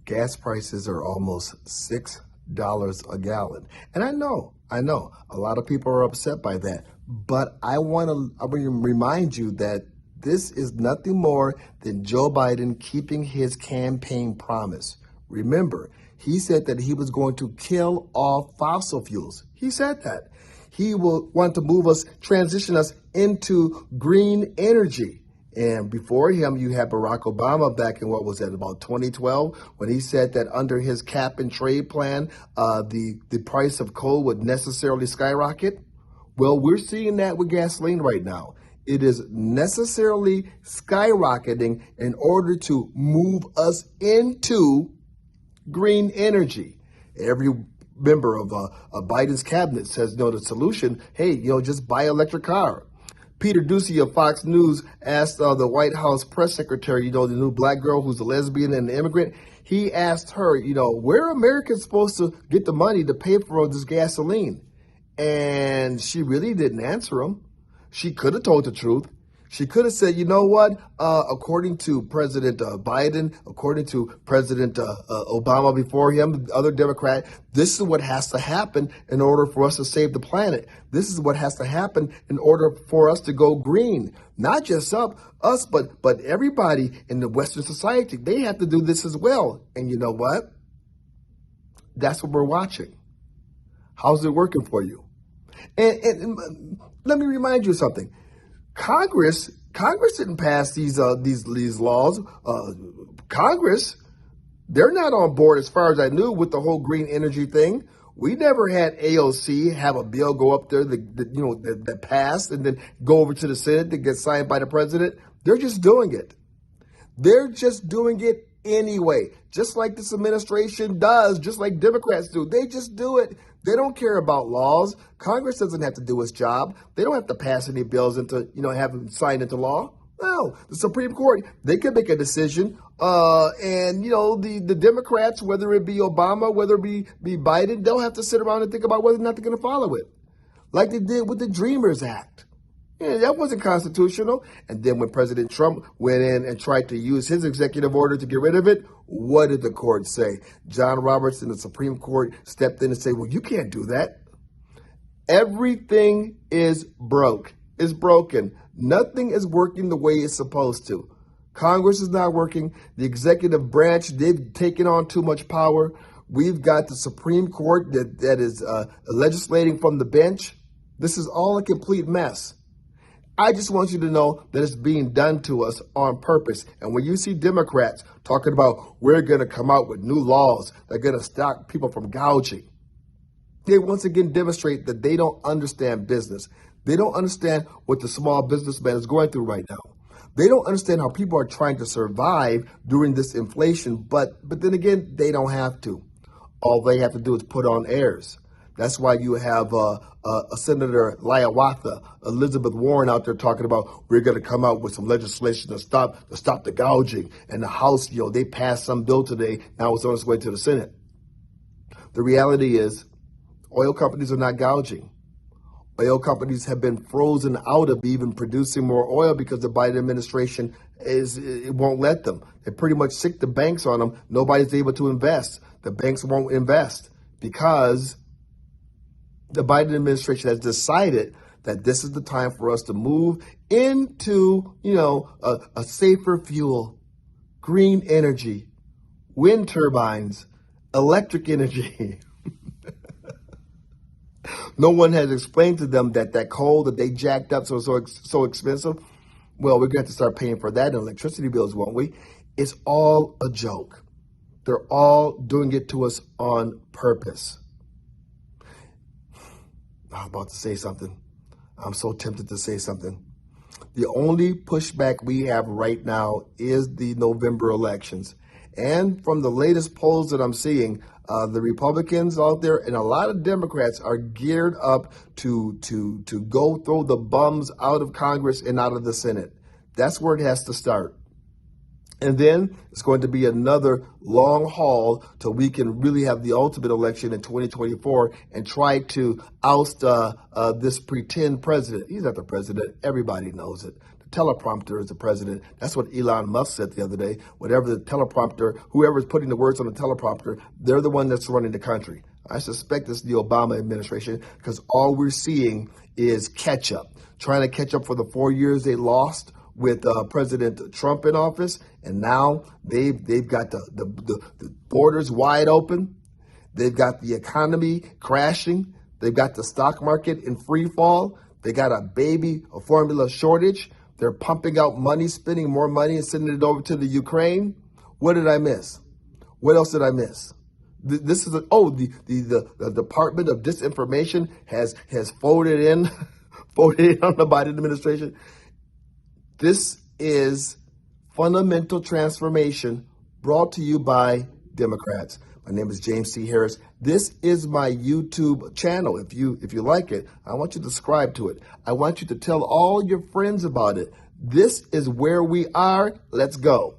Gas prices are almost $6 a gallon. And I know, a lot of people are upset by that. But I want to remind you that this is nothing more than Joe Biden keeping his campaign promise. Remember, he said that he was going to kill all fossil fuels. He said that. He will want to transition us into green energy. And before him, you had Barack Obama back in, what was that, about 2012, when he said that under his cap and trade plan, the price of coal would necessarily skyrocket. Well, we're seeing that with gasoline right now. It is necessarily skyrocketing in order to move us into green energy. Every member of Biden's cabinet says, the solution, hey, just buy an electric car. Peter Doocy of Fox News asked the White House press secretary, the new black girl who's a lesbian and an immigrant, he asked her, where are Americans supposed to get the money to pay for this gasoline? And she really didn't answer him. She could have told the truth. She could have said, according to President Biden, according to President Obama before him, the other Democrat, this is what has to happen in order for us to save the planet. This is what has to happen in order for us to go green. Not just us, but everybody in the Western society. They have to do this as well. And you know what? That's what we're watching. How's it working for you? And let me remind you of something. Congress didn't pass these laws. Congress, they're not on board, as far as I knew, with the whole green energy thing. We never had AOC have a bill go up there that passed and then go over to the Senate to get signed by the president. They're just doing it. They're just doing it anyway, just like this administration does, just like Democrats do. They just do it. They don't care about laws. Congress doesn't have to do its job. They don't have to pass any bills into, have them signed into law. No, the Supreme Court, they can make a decision. The Democrats, whether it be Obama, whether it be Biden, they'll have to sit around and think about whether or not they're going to follow it, like they did with the Dreamers Act. Yeah, that wasn't constitutional. And then when President Trump went in and tried to use his executive order to get rid of it, what did the court say? John Roberts in the Supreme Court stepped in and said, well, you can't do that. Everything is broken. Nothing is working the way it's supposed to. Congress is not working. The executive branch, they've taken on too much power. We've got the Supreme Court that is legislating from the bench. This is all a complete mess. I just want you to know that it's being done to us on purpose. And when you see Democrats talking about we're going to come out with new laws that are going to stop people from gouging, they once again demonstrate that they don't understand business. They don't understand what the small businessman is going through right now. They don't understand how people are trying to survive during this inflation. But then again, they don't have to. All they have to do is put on airs. That's why you have Senator Hiawatha, Elizabeth Warren out there talking about we're going to come out with some legislation to stop the gouging. And the House, they passed some bill today. Now it's on its way to the Senate. The reality is oil companies are not gouging. Oil companies have been frozen out of even producing more oil because the Biden administration it won't let them. They pretty much sick the banks on them. Nobody's able to invest. The banks won't invest because the Biden administration has decided that this is the time for us to move into, a safer fuel, green energy, wind turbines, electric energy. No one has explained to them that coal that they jacked up so expensive. Well, we're going to have to start paying for that in electricity bills, won't we? It's all a joke. They're all doing it to us on purpose. I'm about to say something. I'm so tempted to say something. The only pushback we have right now is the November elections. And from the latest polls that I'm seeing, the Republicans out there and a lot of Democrats are geared up to go throw the bums out of Congress and out of the Senate. That's where it has to start. And then it's going to be another long haul till we can really have the ultimate election in 2024 and try to oust this pretend president. He's not the president. Everybody knows it. The teleprompter is the president. That's what Elon Musk said the other day. Whatever the teleprompter, whoever's putting the words on the teleprompter, they're the one that's running the country. I suspect it's the Obama administration because all we're seeing is catch up, trying to catch up for the 4 years they lost with President Trump in office, and now they've got the borders wide open. They've got the economy crashing. They've got the stock market in free fall. They got a formula shortage. They're pumping out money, spending more money, and sending it over to the Ukraine. What did I miss? What else did I miss? This is the Department of Disinformation has folded in on the Biden administration. This is fundamental transformation brought to you by Democrats. My name is James C. Harris. This is my YouTube channel. If you like it, I want you to subscribe to it. I want you to tell all your friends about it. This is where we are. Let's go.